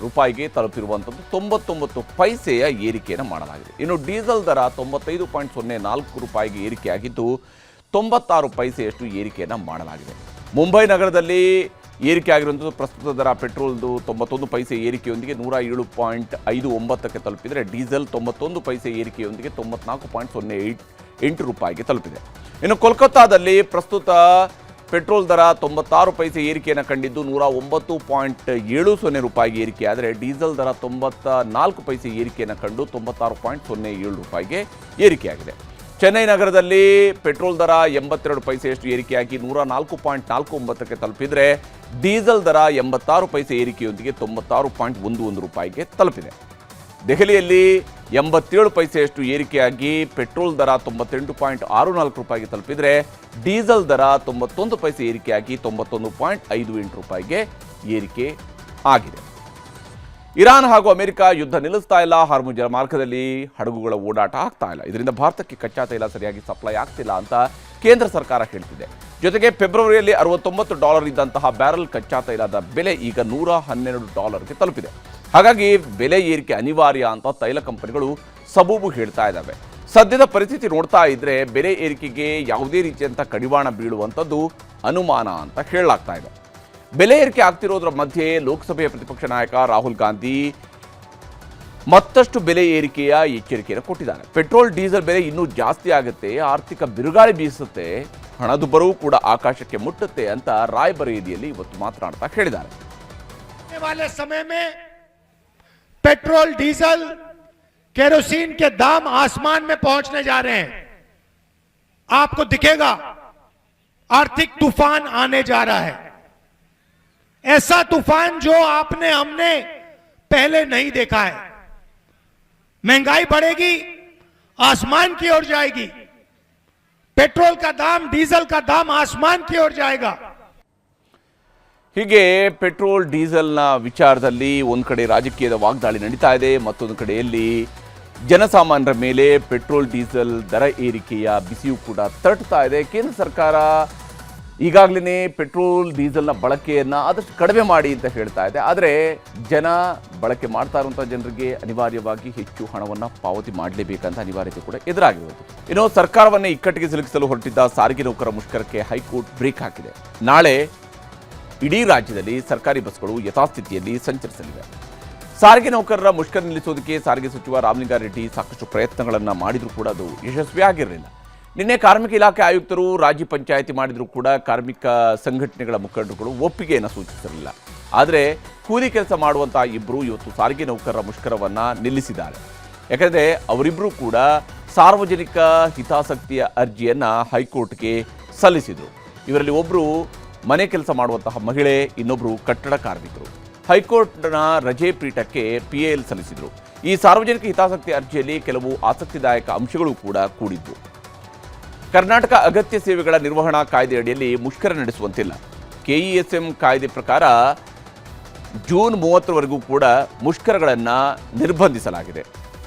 ರೂಪಾಯಿಗೆ ತಲುಪಿರುವಂಥದ್ದು 99 ಪೈಸೆಯ ಏರಿಕೆಯನ್ನು ಮಾಡಲಾಗಿದೆ. ಇನ್ನು ಡೀಸೆಲ್ ದರ 95.04 ರೂಪಾಯಿಗೆ ಏರಿಕೆಯಾಗಿದ್ದು 96 ಪೈಸೆಯಷ್ಟು ಏರಿಕೆಯನ್ನು ಮಾಡಲಾಗಿದೆ. ಮುಂಬೈ ನಗರದಲ್ಲಿ ಏರಿಕೆ ಆಗಿರುವಂಥದ್ದು. ಪ್ರಸ್ತುತ ದರ ಪೆಟ್ರೋಲ್ದು 91 ಪೈಸೆ ಏರಿಕೆಯೊಂದಿಗೆ 107.59ಕ್ಕೆ ತಲುಪಿದರೆ ಡೀಸೆಲ್ 91 ಪೈಸೆ ಏರಿಕೆಯೊಂದಿಗೆ 94.08 ರೂಪಾಯಿಗೆ ತಲುಪಿದೆ. ಇನ್ನು ಕೋಲ್ಕತ್ತಾದಲ್ಲಿ ಪ್ರಸ್ತುತ ಪೆಟ್ರೋಲ್ ದರ 96 ಪೈಸೆ ಏರಿಕೆಯನ್ನು ಕಂಡಿದ್ದು 109.70 ರೂಪಾಯಿಗೆ ಏರಿಕೆಯಾದರೆ ಡೀಸೆಲ್ ದರ 94 ಪೈಸೆ ಏರಿಕೆಯನ್ನು ಕಂಡು 96.07 ರೂಪಾಯಿಗೆ ಏರಿಕೆಯಾಗಿದೆ. ಚೆನ್ನೈ ನಗರದಲ್ಲಿ ಪೆಟ್ರೋಲ್ ದರ 82 ಪೈಸೆಯಷ್ಟು ಏರಿಕೆಯಾಗಿ 104.49ಕ್ಕೆ ತಲುಪಿದರೆ ಡೀಸೆಲ್ ದರ 86 ಪೈಸೆ ಏರಿಕೆಯೊಂದಿಗೆ 96.11 ರೂಪಾಯಿಗೆ ತಲುಪಿದೆ. ದೆಹಲಿಯಲ್ಲಿ 87 ಪೈಸೆಯಷ್ಟು ಏರಿಕೆಯಾಗಿ ಪೆಟ್ರೋಲ್ ದರ 98.64 ರೂಪಾಯಿಗೆ ತಲುಪಿದರೆ ಡೀಸೆಲ್ ದರ 91 ಪೈಸೆ ಏರಿಕೆಯಾಗಿ 91.58 ರೂಪಾಯಿಗೆ ಏರಿಕೆ ಆಗಿದೆ. ಇರಾನ್ ಹಾಗೂ ಅಮೆರಿಕ ಯುದ್ಧ ನಿಲ್ಲಿಸ್ತಾ ಇಲ್ಲ. ಹಾರ್ಮುಜ್ ಜಲಮಾರ್ಗದಲ್ಲಿ ಹಡಗುಗಳ ಓಡಾಟ ಆಗ್ತಾ ಇಲ್ಲ. ಇದರಿಂದ ಭಾರತಕ್ಕೆ ಕಚ್ಚಾ ತೈಲ ಸರಿಯಾಗಿ ಸಪ್ಲೈ ಆಗ್ತಿಲ್ಲ ಅಂತ ಕೇಂದ್ರ ಸರ್ಕಾರ ಹೇಳ್ತಿದೆ. ಜೊತೆಗೆ ಫೆಬ್ರವರಿಯಲ್ಲಿ $69 ಇದ್ದಂತಹ ಬ್ಯಾರಲ್ ಕಚ್ಚಾ ತೈಲದ ಬೆಲೆ ಈಗ $112ಗೆ ತಲುಪಿದೆ. ಹಾಗಾಗಿ ಬೆಲೆ ಏರಿಕೆ ಅನಿವಾರ್ಯ ಅಂತ ತೈಲ ಕಂಪನಿಗಳು ಸಬೂಬು ಹೇಳ್ತಾ ಇದ್ದಾವೆ. ಸದ್ಯದ ಪರಿಸ್ಥಿತಿ ನೋಡ್ತಾ ಇದ್ರೆ ಬೆಲೆ ಏರಿಕೆಗೆ ಯಾವುದೇ ರೀತಿಯಂಥ ಕಡಿವಾಣ ಬೀಳುವಂಥದ್ದು ಅನುಮಾನ ಅಂತ ಹೇಳಲಾಗ್ತಾ ಇದೆ. ಬೆಲೆ ಏರಿಕೆ ಆಗ್ತಿರೋದ್ರ ಮಧ್ಯೆ ಲೋಕಸಭೆಯ ಪ್ರತಿಪಕ್ಷ ನಾಯಕ ರಾಹುಲ್ ಗಾಂಧಿ ಮತ್ತಷ್ಟು ಬೆಲೆ ಏರಿಕೆಯ ಎಚ್ಚರಿಕೆಯನ್ನು ಕೊಟ್ಟಿದ್ದಾರೆ. ಪೆಟ್ರೋಲ್ ಡೀಸೆಲ್ ಬೆಲೆ ಇನ್ನೂ ಜಾಸ್ತಿ ಆಗುತ್ತೆ, ಆರ್ಥಿಕ ಬಿರುಗಾಳಿ ಬೀಸುತ್ತೆ, ಹಣದುಬ್ಬರವೂ ಕೂಡ ಆಕಾಶಕ್ಕೆ ಮುಟ್ಟುತ್ತೆ ಅಂತ ರಾಯಬರೇಲಿಯಲ್ಲಿ ಇವತ್ತು ಮಾತನಾಡ್ತಾ ಹೇಳಿದ್ದಾರೆ. पेट्रोल डीजल केरोसिन के दाम आसमान में पहुंचने जा रहे हैं. आपको दिखेगा आर्थिक तूफान आने जा रहा है. ऐसा तूफान जो हमने पहले नहीं देखा है. महंगाई बढ़ेगी, आसमान की ओर जाएगी. पेट्रोल का दाम, डीजल का दाम आसमान की ओर जाएगा. ಹೀಗೆ ಪೆಟ್ರೋಲ್ ಡೀಸೆಲ್ನ ವಿಚಾರದಲ್ಲಿ ಒಂದು ಕಡೆ ರಾಜಕೀಯದ ವಾಗ್ದಾಳಿ ನಡೀತಾ ಇದೆ, ಮತ್ತೊಂದು ಕಡೆಯಲ್ಲಿ ಜನಸಾಮಾನ್ಯರ ಮೇಲೆ ಪೆಟ್ರೋಲ್ ಡೀಸೆಲ್ ದರ ಏರಿಕೆಯ ಬಿಸಿಯೂ ಕೂಡ ತಟ್ಟುತ್ತಾ ಇದೆ. ಕೇಂದ್ರ ಸರ್ಕಾರ ಈಗಾಗಲೇ ಪೆಟ್ರೋಲ್ ಡೀಸೆಲ್ನ ಬಳಕೆಯನ್ನು ಆದಷ್ಟು ಕಡಿಮೆ ಮಾಡಿ ಅಂತ ಹೇಳ್ತಾ ಇದೆ. ಆದರೆ ಜನ ಬಳಕೆ ಮಾಡ್ತಾ ಇರುವಂಥ ಜನರಿಗೆ ಅನಿವಾರ್ಯವಾಗಿ ಹೆಚ್ಚು ಹಣವನ್ನು ಪಾವತಿ ಮಾಡಲೇಬೇಕಂತ ಅನಿವಾರ್ಯತೆ ಕೂಡ ಎದುರಾಗಿರುವುದು. ಇನ್ನು ಸರ್ಕಾರವನ್ನೇ ಇಕ್ಕಟ್ಟಿಗೆ ಸಿಲುಕಿಸಲು ಹೊರಟಿದ್ದ ಸಾರಿಗೆ ನೌಕರ ಮುಷ್ಕರಕ್ಕೆ ಹೈಕೋರ್ಟ್ ಬ್ರೇಕ್ ಹಾಕಿದೆ. ನಾಳೆ ಇಡೀ ರಾಜ್ಯದಲ್ಲಿ ಸರ್ಕಾರಿ ಬಸ್ಗಳು ಯಥಾಸ್ಥಿತಿಯಲ್ಲಿ ಸಂಚರಿಸಲಿವೆ. ಸಾರಿಗೆ ನೌಕರರ ಮುಷ್ಕರ ನಿಲ್ಲಿಸೋದಕ್ಕೆ ಸಾರಿಗೆ ಸಚಿವ ರಾಮಲಿಂಗಾರೆಡ್ಡಿ ಸಾಕಷ್ಟು ಪ್ರಯತ್ನಗಳನ್ನು ಮಾಡಿದರೂ ಕೂಡ ಅದು ಯಶಸ್ವಿಯಾಗಿರಲಿಲ್ಲ. ನಿನ್ನೆ ಕಾರ್ಮಿಕ ಇಲಾಖೆ ಆಯುಕ್ತರು ರಾಜ್ಯ ಪಂಚಾಯಿತಿ ಮಾಡಿದರೂ ಕೂಡ ಕಾರ್ಮಿಕ ಸಂಘಟನೆಗಳ ಮುಖಂಡರುಗಳು ಒಪ್ಪಿಗೆಯನ್ನು ಸೂಚಿಸಿರಲಿಲ್ಲ. ಆದರೆ ಕೂಲಿ ಕೆಲಸ ಮಾಡುವಂಥ ಇಬ್ಬರು ಇವತ್ತು ಸಾರಿಗೆ ನೌಕರರ ಮುಷ್ಕರವನ್ನು ನಿಲ್ಲಿಸಿದ್ದಾರೆ. ಯಾಕಂದರೆ ಅವರಿಬ್ಬರೂ ಕೂಡ ಸಾರ್ವಜನಿಕ ಹಿತಾಸಕ್ತಿಯ ಅರ್ಜಿಯನ್ನು ಹೈಕೋರ್ಟ್ಗೆ ಸಲ್ಲಿಸಿದರು. ಇವರಲ್ಲಿ ಒಬ್ಬರು ಮನೆ ಕೆಲಸ ಮಾಡುವಂತಹ ಮಹಿಳೆ, ಇನ್ನೊಬ್ಬರು ಕಟ್ಟಡ ಕಾರ್ಮಿಕರು. ಹೈಕೋರ್ಟ್ನ ರಜೆ ಪೀಠಕ್ಕೆ PIL ಸಲ್ಲಿಸಿದರು. ಈ ಸಾರ್ವಜನಿಕ ಹಿತಾಸಕ್ತಿ ಅರ್ಜಿಯಲ್ಲಿ ಕೆಲವು ಆಸಕ್ತಿದಾಯಕ ಅಂಶಗಳು ಕೂಡ ಕೂಡಿದ್ದು. ಕರ್ನಾಟಕ ಅಗತ್ಯ ಸೇವೆಗಳ ನಿರ್ವಹಣಾ ಕಾಯ್ದೆ ಅಡಿಯಲ್ಲಿ ಮುಷ್ಕರ ನಡೆಸುವಂತಿಲ್ಲ. KESM ಕಾಯ್ದೆ ಪ್ರಕಾರ ಜೂನ್ 30ರವರೆಗೂ ಕೂಡ ಮುಷ್ಕರಗಳನ್ನು ನಿರ್ಬಂಧಿಸಲಾಗಿದೆ.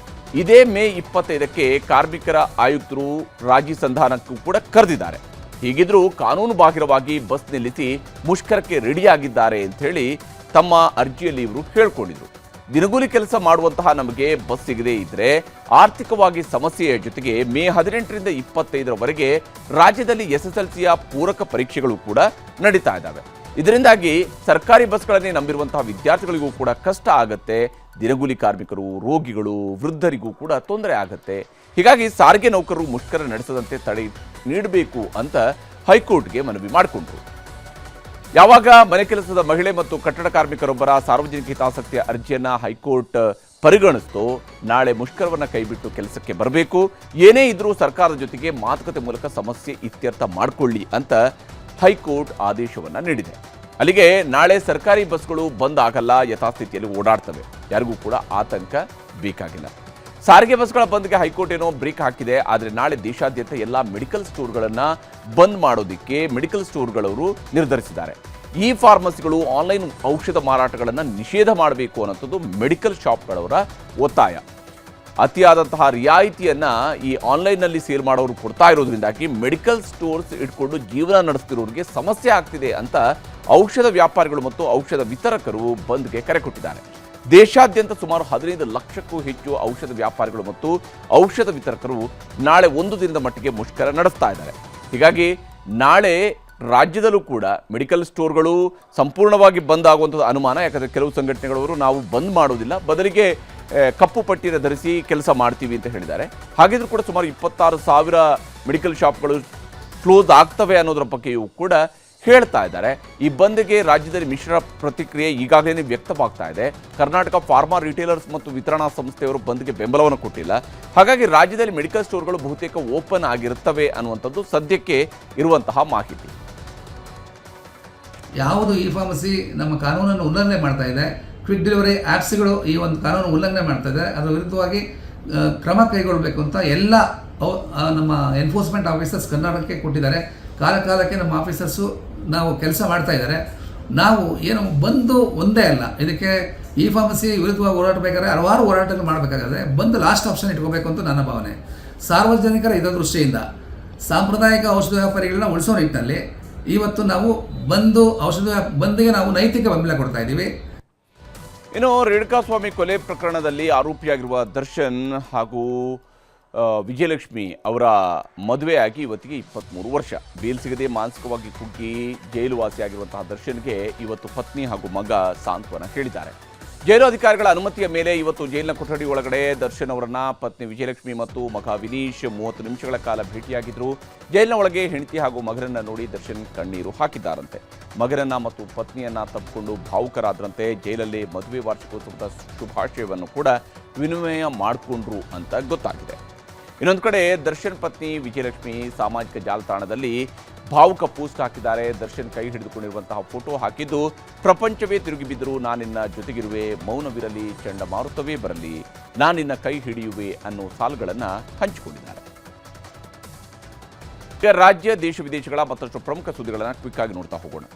ಇದೇ ಮೇ 25ಕ್ಕೆ ಕಾರ್ಮಿಕರ ಆಯುಕ್ತರು ರಾಜಿ ಸಂಧಾನಕ್ಕೂ ಕೂಡ ಕರೆದಿದ್ದಾರೆ. ಹೀಗಿದ್ರೂ ಕಾನೂನು ಬಾಹಿರವಾಗಿ ಬಸ್ ನಿಲ್ಲಿಸಿ ಮುಷ್ಕರಕ್ಕೆ ರೆಡಿಯಾಗಿದ್ದಾರೆ ಅಂತ ಹೇಳಿ ತಮ್ಮ ಅರ್ಜಿಯಲ್ಲಿ ಇವರು ಹೇಳ್ಕೊಂಡಿದ್ರು. ದಿನಗೂಲಿ ಕೆಲಸ ಮಾಡುವಂತಹ ನಮಗೆ ಬಸ್ ಸಿಗದೇ ಇದ್ರೆ ಆರ್ಥಿಕವಾಗಿ ಸಮಸ್ಯೆಯ ಜೊತೆಗೆ ಮೇ 18ರಿಂದ 25ರವರೆಗೆ ರಾಜ್ಯದಲ್ಲಿ SSLCಯ ಪೂರಕ ಪರೀಕ್ಷೆಗಳು ಕೂಡ ನಡೀತಾ ಇದ್ದಾವೆ. ಇದರಿಂದಾಗಿ ಸರ್ಕಾರಿ ಬಸ್ಗಳನ್ನೇ ನಂಬಿರುವಂತಹ ವಿದ್ಯಾರ್ಥಿಗಳಿಗೂ ಕೂಡ ಕಷ್ಟ ಆಗತ್ತೆ. ದಿನಗೂಲಿ ಕಾರ್ಮಿಕರು, ರೋಗಿಗಳು, ವೃದ್ಧರಿಗೂ ಕೂಡ ತೊಂದರೆ ಆಗತ್ತೆ. ಹೀಗಾಗಿ ಸಾರಿಗೆ ನೌಕರರು ಮುಷ್ಕರ ನಡೆಸದಂತೆ ತಡೆ ನೀಡಬೇಕು ಅಂತ ಹೈಕೋರ್ಟ್ಗೆ ಮನವಿ ಮಾಡಿಕೊಂಡ್ರು. ಯಾವಾಗ ಮನೆ ಕೆಲಸದ ಮಹಿಳೆ ಮತ್ತು ಕಟ್ಟಡ ಕಾರ್ಮಿಕರೊಬ್ಬರ ಸಾರ್ವಜನಿಕ ಹಿತಾಸಕ್ತಿಯ ಅರ್ಜಿಯನ್ನು ಹೈಕೋರ್ಟ್ ಪರಿಗಣಿಸ್ತೋ ನಾಳೆ ಮುಷ್ಕರವನ್ನು ಕೈಬಿಟ್ಟು ಕೆಲಸಕ್ಕೆ ಬರಬೇಕು. ಏನೇ ಇದ್ರೂ ಸರ್ಕಾರದ ಜೊತೆಗೆ ಮಾತುಕತೆ ಮೂಲಕ ಸಮಸ್ಯೆ ಇತ್ಯರ್ಥ ಮಾಡಿಕೊಳ್ಳಿ ಅಂತ ಹೈಕೋರ್ಟ್ ಆದೇಶವನ್ನು ನೀಡಿದೆ. ಅಲ್ಲಿಗೆ ನಾಳೆ ಸರ್ಕಾರಿ ಬಸ್ಗಳು ಬಂದ್ ಆಗಲ್ಲ, ಯಥಾಸ್ಥಿತಿಯಲ್ಲಿ ಓಡಾಡ್ತವೆ. ಯಾರಿಗೂ ಕೂಡ ಆತಂಕ ಬೇಕಾಗಿಲ್ಲ. ಸಾರಿಗೆ ಬಸ್ಗಳ ಬಂದ್ಗೆ ಹೈಕೋರ್ಟ್ ಏನೋ ಬ್ರೇಕ್ ಹಾಕಿದೆ. ಆದರೆ ನಾಳೆ ದೇಶಾದ್ಯಂತ ಎಲ್ಲ ಮೆಡಿಕಲ್ ಸ್ಟೋರ್ಗಳನ್ನು ಬಂದ್ ಮಾಡೋದಕ್ಕೆ ಮೆಡಿಕಲ್ ಸ್ಟೋರ್ಗಳವರು ನಿರ್ಧರಿಸಿದ್ದಾರೆ. ಈ ಫಾರ್ಮಸಿಗಳು ಆನ್ಲೈನ್ ಔಷಧ ಮಾರಾಟಗಳನ್ನು ನಿಷೇಧ ಮಾಡಬೇಕು ಅನ್ನೋಂಥದ್ದು ಮೆಡಿಕಲ್ ಶಾಪ್ಗಳವರ ಒತ್ತಾಯ. ಅತಿಯಾದಂತಹ ರಿಯಾಯಿತಿಯನ್ನು ಈ ಆನ್ಲೈನ್ನಲ್ಲಿ ಸೇಲ್ ಮಾಡೋರು ಕೊಡ್ತಾ ಇರೋದ್ರಿಂದಾಗಿ ಮೆಡಿಕಲ್ ಸ್ಟೋರ್ಸ್ ಇಟ್ಕೊಂಡು ಜೀವನ ನಡೆಸ್ತಿರೋರಿಗೆ ಸಮಸ್ಯೆ ಆಗ್ತಿದೆ ಅಂತ ಔಷಧ ವ್ಯಾಪಾರಿಗಳು ಮತ್ತು ಔಷಧ ವಿತರಕರು ಬಂದ್ಗೆ ಕರೆ ಕೊಟ್ಟಿದ್ದಾರೆ. ದೇಶಾದ್ಯಂತ ಸುಮಾರು 15 ಲಕ್ಷಕ್ಕೂ ಹೆಚ್ಚು ಔಷಧ ವ್ಯಾಪಾರಿಗಳು ಮತ್ತು ಔಷಧ ವಿತರಕರು ನಾಳೆ ಒಂದು ದಿನದ ಮಟ್ಟಿಗೆ ಮುಷ್ಕರ ನಡೆಸ್ತಾ ಇದ್ದಾರೆ. ಹೀಗಾಗಿ ನಾಳೆ ರಾಜ್ಯದಲ್ಲೂ ಕೂಡ ಮೆಡಿಕಲ್ ಸ್ಟೋರ್ಗಳು ಸಂಪೂರ್ಣವಾಗಿ ಬಂದ್ ಆಗುವಂಥದ್ದು ಅನುಮಾನ. ಯಾಕಂದರೆ ಕೆಲವು ಸಂಘಟನೆಗಳವರು ನಾವು ಬಂದ್ ಮಾಡೋದಿಲ್ಲ, ಬದಲಿಗೆ ಕಪ್ಪು ಪಟ್ಟಿನ ಧರಿಸಿ ಕೆಲಸ ಮಾಡ್ತೀವಿ ಅಂತ ಹೇಳಿದ್ದಾರೆ. ಹಾಗಿದ್ರೂ ಕೂಡ ಸುಮಾರು 26,000 ಮೆಡಿಕಲ್ ಶಾಪ್ಗಳು ಕ್ಲೋಸ್ ಆಗ್ತವೆ ಅನ್ನೋದರ ಬಗ್ಗೆಯೂ ಕೂಡ ಹೇಳ್ತಾ ಇದ್ದಾರೆ. ಈ ಬಂದ್ಗೆ ರಾಜ್ಯದಲ್ಲಿ ಮಿಶ್ರ ಪ್ರತಿಕ್ರಿಯೆ ಈಗಾಗಲೇ ವ್ಯಕ್ತವಾಗ್ತಾ ಇದೆ. ಕರ್ನಾಟಕ ಫಾರ್ಮಾ ರಿಟೇಲರ್ಸ್ ಮತ್ತು ವಿತರಣಾ ಸಂಸ್ಥೆಯವರು ಬಂದ್ಗೆ ಬೆಂಬಲವನ್ನು ಕೊಟ್ಟಿಲ್ಲ. ಹಾಗಾಗಿ ರಾಜ್ಯದಲ್ಲಿ ಮೆಡಿಕಲ್ ಸ್ಟೋರ್ಗಳು ಬಹುತೇಕ ಓಪನ್ ಆಗಿರುತ್ತವೆ ಅನ್ನುವಂಥದ್ದು ಸದ್ಯಕ್ಕೆ ಇರುವಂತಹ ಮಾಹಿತಿ. ಯಾವುದು ಇ ಫಾರ್ಮಸಿ ನಮ್ಮ ಕಾನೂನನ್ನು ಉಲ್ಲಂಘನೆ ಮಾಡ್ತಾ ಇದೆ, ಕ್ವಿಕ್ ಡೆಲಿವರಿ ಆ್ಯಪ್ಸ್ಗಳು ಈ ಒಂದು ಕಾನೂನು ಉಲ್ಲಂಘನೆ ಮಾಡ್ತಾ ಇದೆ, ಅದರ ವಿರುದ್ಧವಾಗಿ ಕ್ರಮ ಕೈಗೊಳ್ಳಬೇಕು ಅಂತ ಎಲ್ಲ ನಮ್ಮ ಎನ್ಫೋರ್ಸ್ಮೆಂಟ್ ಆಫೀಸರ್ಸ್ ಕರ್ನಾಟಕಕ್ಕೆ ಕೊಟ್ಟಿದ್ದಾರೆ. ಕಾಲಕ್ಕೆ ನಮ್ಮ ಆಫೀಸರ್ಸು ನಾವು ಕೆಲಸ ಮಾಡ್ತಾ ಇದ್ದಾರೆ. ನಾವು ಏನು ಬಂದು ಒಂದೇ ಅಲ್ಲ, ಇದಕ್ಕೆ ಇ ಫಾರ್ಮಸಿ ವಿರುದ್ಧವಾಗಿ ಹೋರಾಡಬೇಕಾದ್ರೆ ಹಲವಾರು ಹೋರಾಟಗಳು ಮಾಡಬೇಕಾಗುತ್ತೆ. ಬಂದು ಲಾಸ್ಟ್ ಆಪ್ಷನ್ ಇಟ್ಕೋಬೇಕು ಅಂತ ನನ್ನ ಭಾವನೆ. ಸಾರ್ವಜನಿಕರ ಹಿತದೃಷ್ಟಿಯಿಂದ ಸಾಂಪ್ರದಾಯಿಕ ಔಷಧ ವ್ಯಾಪಾರಿಗಳನ್ನ ಉಳಿಸೋ ನಿಟ್ಟಿನಲ್ಲಿ ಇವತ್ತು ನಾವು ಬಂದಿಗೆ ನಾವು ನೈತಿಕ ಬೆಂಬಲ ಕೊಡ್ತಾ ಇದ್ದೀವಿ. ಇನ್ನು ರೇಣುಕಾಸ್ವಾಮಿ ಕೊಲೆ ಪ್ರಕರಣದಲ್ಲಿ ಆರೋಪಿಯಾಗಿರುವ ದರ್ಶನ್ ಹಾಗೂ ವಿಜಯಲಕ್ಷ್ಮಿ ಅವರ ಮದುವೆಯಾಗಿ ಇವತ್ತಿಗೆ 23 ವರ್ಷ. ಬೇಲ್ ಸಿಗದೆ ಮಾನಸಿಕವಾಗಿ ಕುಗ್ಗಿ ಜೈಲು ವಾಸಿಯಾಗಿರುವಂತಹ ದರ್ಶನ್ಗೆ ಇವತ್ತು ಪತ್ನಿ ಹಾಗೂ ಮಗ ಸಾಂತ್ವನ ಹೇಳಿದ್ದಾರೆ. ಜೈಲು ಅಧಿಕಾರಿಗಳ ಅನುಮತಿಯ ಮೇಲೆ ಇವತ್ತು ಜೈಲಿನ ಕೊಠಡಿ ಒಳಗಡೆ ದರ್ಶನ್ ಅವರನ್ನ ಪತ್ನಿ ವಿಜಯಲಕ್ಷ್ಮಿ ಮತ್ತು ಮಗ ವಿನೀಶ್ 30 ನಿಮಿಷಗಳ ಕಾಲ ಭೇಟಿಯಾಗಿದ್ರು. ಜೈಲಿನ ಒಳಗೆ ಹೆಂಡತಿ ಹಾಗೂ ಮಗನನ್ನ ನೋಡಿ ದರ್ಶನ್ ಕಣ್ಣೀರು ಹಾಕಿದ್ದಾರಂತೆ. ಮಗನನ್ನ ಮತ್ತು ಪತ್ನಿಯನ್ನ ತಪ್ಪಿಕೊಂಡು ಭಾವುಕರಾದ್ರಂತೆ. ಜೈಲಲ್ಲಿ ಮದುವೆ ವಾರ್ಷಿಕೋತ್ಸವದ ಶುಭಾಶಯವನ್ನು ಕೂಡ ವಿನಿಮಯ ಮಾಡಿಕೊಂಡ್ರು ಅಂತ ಗೊತ್ತಾಗಿದೆ. ಇನ್ನೊಂದು ಕಡೆ ದರ್ಶನ್ ಪತ್ನಿ ವಿಜಯಲಕ್ಷ್ಮಿ ಸಾಮಾಜಿಕ ಜಾಲತಾಣದಲ್ಲಿ ಭಾವುಕ ಪೋಸ್ಟ್ ಹಾಕಿದ್ದಾರೆ. ದರ್ಶನ್ ಕೈ ಹಿಡಿದುಕೊಂಡಿರುವಂತಹ ಫೋಟೋ ಹಾಕಿದ್ದು, ಪ್ರಪಂಚವೇ ತಿರುಗಿ ಬಿದ್ದರೂ ನಾನಿನ್ನ ಜೊತೆಗಿರುವೆ, ಮೌನವಿರಲಿ ಚಂಡಮಾರುತವೇ ಬರಲಿ, ನಾನಿನ್ನ ಕೈ ಹಿಡಿಯುವೆ ಅನ್ನೋ ಸಾಲುಗಳನ್ನು ಹಂಚಿಕೊಂಡಿದ್ದಾರೆ. ಈಗ ರಾಜ್ಯ ದೇಶ ವಿದೇಶಗಳ ಮತ್ತಷ್ಟು ಪ್ರಮುಖ ಸುದ್ದಿಗಳನ್ನು ಕ್ವಿಕ್ ಆಗಿ ನೋಡ್ತಾ ಹೋಗೋಣ.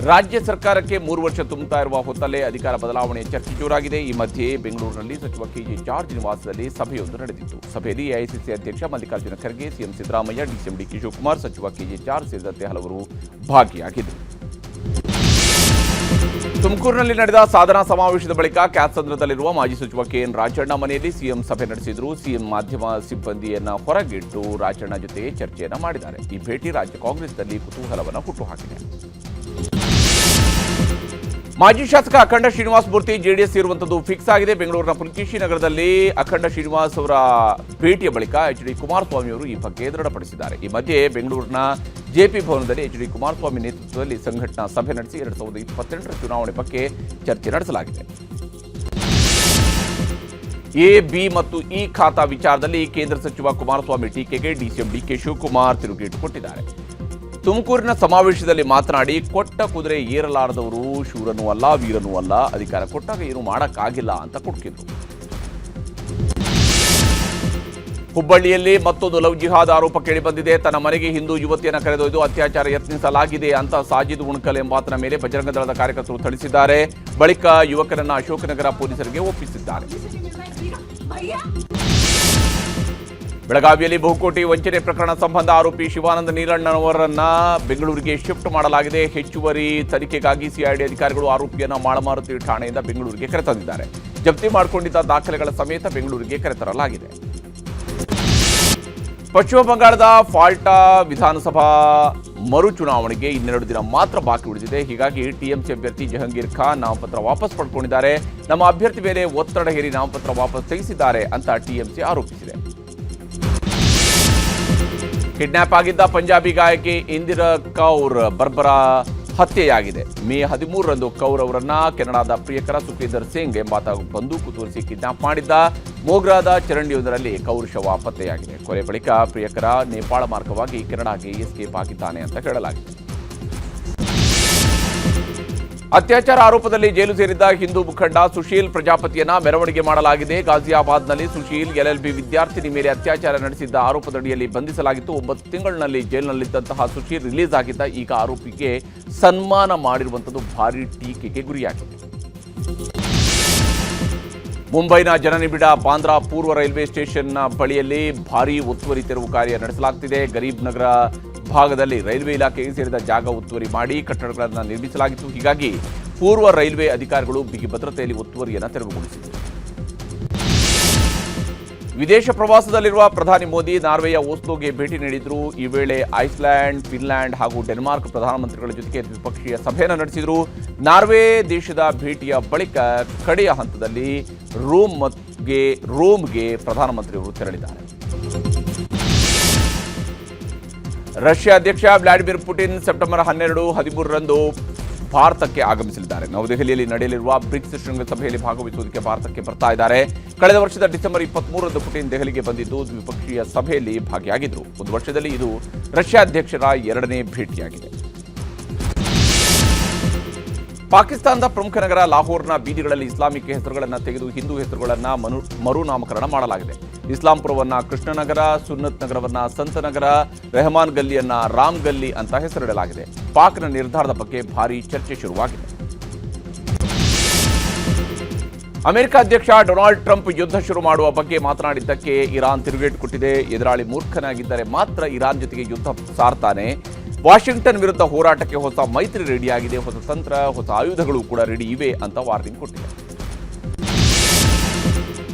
ರಾಜ್ಯ ಸರ್ಕಾರಕ್ಕೆ 3 ವರ್ಷ ತುಂಬುತ್ತಾ ಇರುವ ಹೊತ್ತಲ್ಲೇ ಅಧಿಕಾರ ಬದಲಾವಣೆಯ ಚರ್ಚೆ ಜೋರಾಗಿದೆ. ಈ ಮಧ್ಯೆ ಬೆಂಗಳೂರಿನಲ್ಲಿ ಸಚಿವ ಕೆಜೆ ಜಾರ್ಜ್ ನಿವಾಸದಲ್ಲಿ ಸಭೆಯೊಂದು ನಡೆದಿತ್ತು. ಸಭೆಯಲ್ಲಿ ಎಐಸಿಸಿ ಅಧ್ಯಕ್ಷ Mallikarjuna Kharge, CM Siddaramaiah, DCM DK Shivakumar, ಸಚಿವ ಕೆಜೆ ಜಾರ್ಜ್ ಸೇರಿದಂತೆ ಹಲವರು ಭಾಗಿಯಾಗಿದ್ದರು. ತುಮಕೂರಿನಲ್ಲಿ ನಡೆದ ಸಾಧನಾ ಸಮಾವೇಶದ ಬಳಿಕ ಕ್ಯಾತ್ಸಂದ್ರದಲ್ಲಿರುವ ಮಾಜಿ ಸಚಿವ ಕೆಎನ್ ರಾಜಣ್ಣ ಮನೆಯಲ್ಲಿ ಸಿಎಂ ಸಭೆ ನಡೆಸಿದ್ರು. ಸಿಎಂ ಮಾಧ್ಯಮ ಸಿಬ್ಬಂದಿಯನ್ನ ಹೊರಗಿಟ್ಟು ರಾಜಣ್ಣ ಜೊತೆ ಚರ್ಚೆಯನ್ನ ಮಾಡಿದ್ದಾರೆ. ಈ ಭೇಟಿ ರಾಜ್ಯ ಕಾಂಗ್ರೆಸ್ನಲ್ಲಿ ಕುತೂಹಲವನ್ನು ಹುಟ್ಟುಹಾಕಿದೆ. ಮಾಜಿ ಶಾಸಕ ಅಖಂಡ ಶ್ರೀನಿವಾಸ್ ಮೂರ್ತಿ ಜೆಡಿಎಸ್ ಇರುವಂಥದ್ದು ಫಿಕ್ಸ್ ಆಗಿದೆ. ಬೆಂಗಳೂರಿನ ಪುಲಕೇಶಿ ನಗರದಲ್ಲಿ ಅಖಂಡ ಶ್ರೀನಿವಾಸ್ ಅವರ ಭೇಟಿಯ ಬಳಿಕ ಎಚ್.ಡಿ. ಕುಮಾರಸ್ವಾಮಿ ಅವರು ಈ ಬಗ್ಗೆ ದೃಢಪಡಿಸಿದ್ದಾರೆ. ಈ ಮಧ್ಯೆ ಬೆಂಗಳೂರಿನ ಜೆಪಿ ಭವನದಲ್ಲಿ ಎಚ್.ಡಿ. ಕುಮಾರಸ್ವಾಮಿ ನೇತೃತ್ವದಲ್ಲಿ ಸಂಘಟನಾ ಸಭೆ ನಡೆಸಿ 2028ರ ಚುನಾವಣೆ ಬಗ್ಗೆ ಚರ್ಚೆ ನಡೆಸಲಾಗಿದೆ. ಎ, ಬಿ ಮತ್ತು ಇ ಖಾತಾ ವಿಚಾರದಲ್ಲಿ ಕೇಂದ್ರ ಸಚಿವ ಕುಮಾರಸ್ವಾಮಿ ಟೀಕೆಗೆ ಡಿಸಿಎಂ ಡಿಕೆ ಶಿವಕುಮಾರ್ ತಿರುಗೇಟು ಕೊಟ್ಟಿದ್ದಾರೆ. ತುಮಕೂರಿನ ಸಮಾವೇಶದಲ್ಲಿ ಮಾತನಾಡಿ, ಕೊಟ್ಟ ಕುದುರೆ ಏರಲಾರದವರು ಶೂರನೂ ಅಲ್ಲ, ವೀರನೂ ಅಲ್ಲ, ಅಧಿಕಾರ ಕೊಟ್ಟಾಗ ಏನು ಮಾಡೋಕ್ಕಾಗಿಲ್ಲ ಅಂತ ಕುಟುಕಿದ್ರು. ಹುಬ್ಬಳ್ಳಿಯಲ್ಲಿ ಮತ್ತೊಂದು ಲವ್ ಜಿಹಾದ್ ಆರೋಪ ಕೇಳಿಬಂದಿದೆ. ತನ್ನ ಮನೆಗೆ ಹಿಂದೂ ಯುವತಿಯನ್ನು ಕರೆದೊಯ್ದು ಅತ್ಯಾಚಾರ ಯತ್ನಿಸಲಾಗಿದೆ ಅಂತ ಸಾಜಿದ್ ಉಣ್ಕಲ್ ಎಂಬಾತನ ಮೇಲೆ ಬಜರಂಗ ದಳದ ಕಾರ್ಯಕರ್ತರು ಥಳಿಸಿದ್ದಾರೆ. ಬಳಿಕ ಯುವಕರನ್ನ ಅಶೋಕನಗರ ಪೊಲೀಸರಿಗೆ ಒಪ್ಪಿಸಿದ್ದಾರೆ. ಬೆಳಗಾವಿಯಲ್ಲಿ ಬಹುಕೋಟಿ ವಂಚನೆ ಪ್ರಕರಣ ಸಂಬಂಧ ಆರೋಪಿ ಶಿವಾನಂದ ನೀಲಣ್ಣನವರನ್ನ ಬೆಂಗಳೂರಿಗೆ ಶಿಫ್ಟ್ ಮಾಡಲಾಗಿದೆ. ಹೆಚ್ಚುವರಿ ತನಿಖೆಗಾಗಿ ಸಿಐಡಿ ಅಧಿಕಾರಿಗಳು ಆರೋಪಿಯನ್ನ ಮಾಳಮಾರುತಿ ಠಾಣೆಯಿಂದ ಬೆಂಗಳೂರಿಗೆ ಕರೆತಂದಿದ್ದಾರೆ. ಜಪ್ತಿ ಮಾಡಿಕೊಂಡಿದ್ದ ದಾಖಲೆಗಳ ಸಮೇತ ಬೆಂಗಳೂರಿಗೆ ಕರೆತರಲಾಗಿದೆ. ಪಶ್ಚಿಮ ಬಂಗಾಳದ ಫಾಲ್ಟಾ ವಿಧಾನಸಭಾ ಮರು ಚುನಾವಣೆಗೆ 2 ದಿನ ಮಾತ್ರ ಬಾಕಿ ಉಳಿದಿದೆ. ಹೀಗಾಗಿ ಟಿಎಂಸಿ ಅಭ್ಯರ್ಥಿ ಜಹಂಗೀರ್ ಖಾನ್ ನಾಮಪತ್ರ ವಾಪಸ್ ಪಡ್ಕೊಂಡಿದ್ದಾರೆ. ನಮ್ಮ ಅಭ್ಯರ್ಥಿ ಮೇಲೆ ಒತ್ತಡ ಹೇರಿ ನಾಮಪತ್ರ ವಾಪಸ್ ತೆಗೆಸಿದ್ದಾರೆ ಅಂತ ಟಿಎಂಸಿ ಆರೋಪಿಸಿದೆ. ಕಿಡ್ನಾಪ್ ಆಗಿದ್ದ ಪಂಜಾಬಿ ಗಾಯಕಿ ಇಂದಿರಾ ಕೌರ್ ಬರ್ಬರ ಹತ್ಯೆಯಾಗಿದೆ. ಮೇ 13ರಂದು ಕೌರ್ ಅವರನ್ನ ಕೆನಡಾದ ಪ್ರಿಯಕರ ಸುಖೇಂದರ್ ಸಿಂಗ್ ಎಂಬಾತ ಬಂದೂಕು ತೋರಿಸಿ ಕಿಡ್ನಾಪ್ ಮಾಡಿದ್ದ. ಮೋಗ್ರಾದ ಚರಂಡಿಯೊಂದರಲ್ಲಿ ಕೌರ್ ಶವ ಪತ್ತೆಯಾಗಿದೆ. ಕೊಲೆ ಬಳಿಕ ಪ್ರಿಯಕರ ನೇಪಾಳ ಮಾರ್ಗವಾಗಿ ಕೆನಡಾಗೆ ಎಸ್ಕೇಪ್ ಆಗಿದ್ದಾನೆ ಅಂತ ಹೇಳಲಾಗಿದೆ. ಅತ್ಯಾಚಾರ ಆರೋಪದಲ್ಲಿ ಜೈಲು ಸೇರಿದ್ದ ಹಿಂದೂ ಮುಖಂಡ ಸುಶೀಲ್ ಪ್ರಜಾಪತಿಯನ್ನ ಮೆರವಣಿಗೆ ಮಾಡಲಾಗಿದೆ. ಗಾಜಿಯಾಬಾದ್ನಲ್ಲಿ ಸುಶೀಲ್ LLB ವಿದ್ಯಾರ್ಥಿನಿ ಮೇಲೆ ಅತ್ಯಾಚಾರ ನಡೆಸಿದ್ದ ಆರೋಪದಡಿಯಲ್ಲಿ ಬಂಧಿಸಲಾಗಿತ್ತು. 9 ತಿಂಗಳಿನಲ್ಲಿ ಜೈಲಿನಲ್ಲಿದ್ದಂತಹ ಸುಶೀಲ್ ರಿಲೀಸ್ ಆಗಿದ್ದ. ಈಗ ಆರೋಪಿಗೆ ಸನ್ಮಾನ ಮಾಡಿರುವಂಥದ್ದು ಭಾರೀ ಟೀಕೆಗೆ ಗುರಿಯಾಗಿದೆ. ಮುಂಬೈನ ಜನನಿಬಿಡ ಬಾಂದ್ರಾ ಪೂರ್ವ ರೈಲ್ವೆ ಸ್ಟೇಷನ್ನ ಬಳಿಯಲ್ಲಿ ಭಾರೀ ಒತ್ತುವರಿ ತೆರವು ಕಾರ್ಯ ನಡೆಸಲಾಗುತ್ತಿದೆ. ಗರೀಬ್ ನಗರ ಭಾಗದಲ್ಲಿ ರೈಲ್ವೆ ಇಲಾಖೆಗೆ ಸೇರಿದ ಜಾಗ ಒತ್ತುವರಿ ಮಾಡಿ ಕಟ್ಟಡಗಳನ್ನು ನಿರ್ಮಿಸಲಾಗಿತ್ತು. ಹೀಗಾಗಿ ಪೂರ್ವ ರೈಲ್ವೆ ಅಧಿಕಾರಿಗಳು ಬಿಗಿ ಭದ್ರತೆಯಲ್ಲಿ ಒತ್ತುವರಿಯನ್ನು ತೆರವುಗೊಳಿಸಿದರು. ವಿದೇಶ ಪ್ರವಾಸದಲ್ಲಿರುವ ಪ್ರಧಾನಿ ಮೋದಿ ನಾರ್ವೆಯ ಓಸ್ಲೋಗೆ ಭೇಟಿ ನೀಡಿದ್ರು. ಈ ವೇಳೆ ಐಸ್ಲ್ಯಾಂಡ್, ಫಿನ್ಲ್ಯಾಂಡ್ ಹಾಗೂ ಡೆನ್ಮಾರ್ಕ್ ಪ್ರಧಾನಮಂತ್ರಿಗಳ ಜೊತೆಗೆ ದ್ವಿಪಕ್ಷೀಯ ಸಭೆಯನ್ನು ನಡೆಸಿದರು. ನಾರ್ವೆ ದೇಶದ ಭೇಟಿಯ ಬಳಿಕ ಕಡೆಯ ಹಂತದಲ್ಲಿ ರೋಮ್ಗೆ ಪ್ರಧಾನಮಂತ್ರಿಯವರು ತೆರಳಿದ್ದಾರೆ. ರಷ್ಯಾ ಅಧ್ಯಕ್ಷ ವ್ಲಾಡಿಮಿರ್ ಪುಟಿನ್ ಸೆಪ್ಟೆಂಬರ್ 12-13ರಂದು ಭಾರತಕ್ಕೆ ಆಗಮಿಸಲಿದ್ದಾರೆ. ನವದೆಹಲಿಯಲ್ಲಿ ನಡೆಯಲಿರುವ ಬ್ರಿಕ್ಸ್ ಶೃಂಗಸಭೆಯಲ್ಲಿ ಭಾಗವಹಿಸುವುದಕ್ಕೆ ಭಾರತಕ್ಕೆ ಬರ್ತಾ ಇದ್ದಾರೆ. ಕಳೆದ ವರ್ಷದ ಡಿಸೆಂಬರ್ 23ರಂದು ಪುಟಿನ್ ದೆಹಲಿಗೆ ಬಂದಿದ್ದು ದ್ವಿಪಕ್ಷೀಯ ಸಭೆಯಲ್ಲಿ ಭಾಗಿಯಾಗಿದ್ದರು. ಒಂದು ವರ್ಷದಲ್ಲಿ ಇದು ರಷ್ಯಾ ಅಧ್ಯಕ್ಷರ 2ನೇ ಭೇಟಿಯಾಗಿದೆ. ಪಾಕಿಸ್ತಾನದ ಪ್ರಮುಖ ನಗರ ಲಾಹೋರ್ನ ಬೀದಿಗಳಲ್ಲಿ ಇಸ್ಲಾಮಿಕ್ ಹೆಸರುಗಳನ್ನು ತೆಗೆದು ಹಿಂದೂ ಹೆಸರುಗಳನ್ನು ಮರುನಾಮಕರಣ ಮಾಡಲಾಗಿದೆ. ಇಸ್ಲಾಂಪುರವನ್ನ ಕೃಷ್ಣನಗರ, ಸುನ್ನತ್ ನಗರವನ್ನ ಸಂತ ನಗರ, ರೆಹಮಾನ್ ಗಲ್ಲಿಯನ್ನ ರಾಮ್ ಗಲ್ಲಿ ಅಂತ ಹೆಸರಿಡಲಾಗಿದೆ. ಪಾಕ್ನ ನಿರ್ಧಾರದ ಬಗ್ಗೆ ಭಾರೀ ಚರ್ಚೆ ಶುರುವಾಗಿದೆ. ಅಮೆರಿಕ ಅಧ್ಯಕ್ಷ ಡೊನಾಲ್ಡ್ ಟ್ರಂಪ್ ಯುದ್ಧ ಶುರು ಮಾಡುವ ಬಗ್ಗೆ ಮಾತನಾಡಿದ್ದಕ್ಕೆ ಇರಾನ್ ತಿರುಗೇಟು ಕೊಟ್ಟಿದೆ. ಎದುರಾಳಿ ಮೂರ್ಖನಾಗಿದ್ದರೆ ಮಾತ್ರ ಇರಾನ್ ಜೊತೆಗೆ ಯುದ್ಧ ಸಾರ್ತಾನೆ. ವಾಷಿಂಗ್ಟನ್ ವಿರುದ್ಧ ಹೋರಾಟಕ್ಕೆ ಹೊಸ ಮೈತ್ರಿ ರೆಡಿಯಾಗಿದೆ. ಹೊಸ ತಂತ್ರ, ಹೊಸ ಆಯುಧಗಳು ಕೂಡ ರೆಡಿ ಇವೆ ಅಂತ ವಾರ್ನಿಂಗ್ ಕೊಟ್ಟಿದೆ.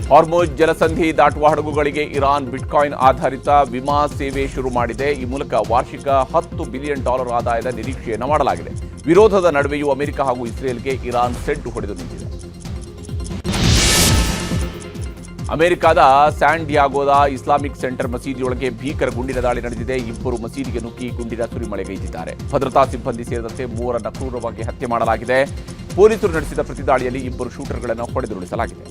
ಹಾರ್ಮುಜ್ ಜಲಸಂಧಿ ದಾಟುವ ಹಡಗುಗಳಿಗೆ ಇರಾನ್ ಬಿಟ್ಕಾಯಿನ್ ಆಧಾರಿತ ವಿಮಾ ಸೇವೆ ಶುರು ಮಾಡಿದೆ. ಈ ಮೂಲಕ ವಾರ್ಷಿಕ $10 ಬಿಲಿಯನ್ ಆದಾಯದ ನಿರೀಕ್ಷೆಯನ್ನು ಮಾಡಲಾಗಿದೆ. ವಿರೋಧದ ನಡುವೆಯೂ ಅಮೆರಿಕ ಹಾಗೂ ಇಸ್ರೇಲ್ಗೆ ಇರಾನ್ ಸೆಡ್ಡು ಹೊಡೆದು ನಿಂತಿದೆ. ಅಮೆರಿಕದ ಸ್ಯಾನ್ ಡಿಯಾಗೋದ ಇಸ್ಲಾಮಿಕ್ ಸೆಂಟರ್ ಮಸೀದಿಯೊಳಗೆ ಭೀಕರ ಗುಂಡಿನ ದಾಳಿ ನಡೆದಿದೆ. 2 ಮಸೀದಿಗೆ ನುಗ್ಗಿ ಗುಂಡಿನ ಸುರಿಮಳೆಗೈದಿದ್ದಾರೆ. ಭದ್ರತಾ ಸಿಬ್ಬಂದಿ ಸೇರಿದಂತೆ 3ರನ್ನು ಕ್ರೂರವಾಗಿ ಹತ್ಯೆ ಮಾಡಲಾಗಿದೆ. ಪೊಲೀಸರು ನಡೆಸಿದ ಪ್ರತಿದಾಳಿಯಲ್ಲಿ 2 ಶೂಟರ್ಗಳನ್ನು ಹೊಡೆದುರುಳಿಸಲಾಗಿದೆ.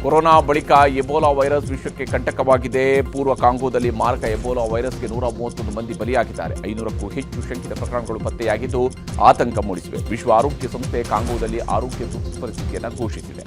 ಕೊರೋನಾ ಬಳಿಕ ಎಬೋಲಾ ವೈರಸ್ ವಿಶ್ವಕ್ಕೆ ಕಂಟಕವಾಗಿದೆ. ಪೂರ್ವ ಕಾಂಗೋದಲ್ಲಿ ಮಾರಕ ಎಬೋಲಾ ವೈರಸ್ಗೆ 131 ಮಂದಿ ಬಲಿಯಾಗಿದ್ದಾರೆ. 500ಕ್ಕೂ ಹೆಚ್ಚು ಶಂಕಿತ ಪ್ರಕರಣಗಳು ಪತ್ತೆಯಾಗಿದ್ದು ಆತಂಕ ಮೂಡಿಸಿವೆ. ವಿಶ್ವ ಆರೋಗ್ಯ ಸಂಸ್ಥೆ ಕಾಂಗೋದಲ್ಲಿ ಆರೋಗ್ಯ ತುರ್ತು ಪರಿಸ್ಥಿತಿಯನ್ನು ಘೋಷಿಸಿದೆ.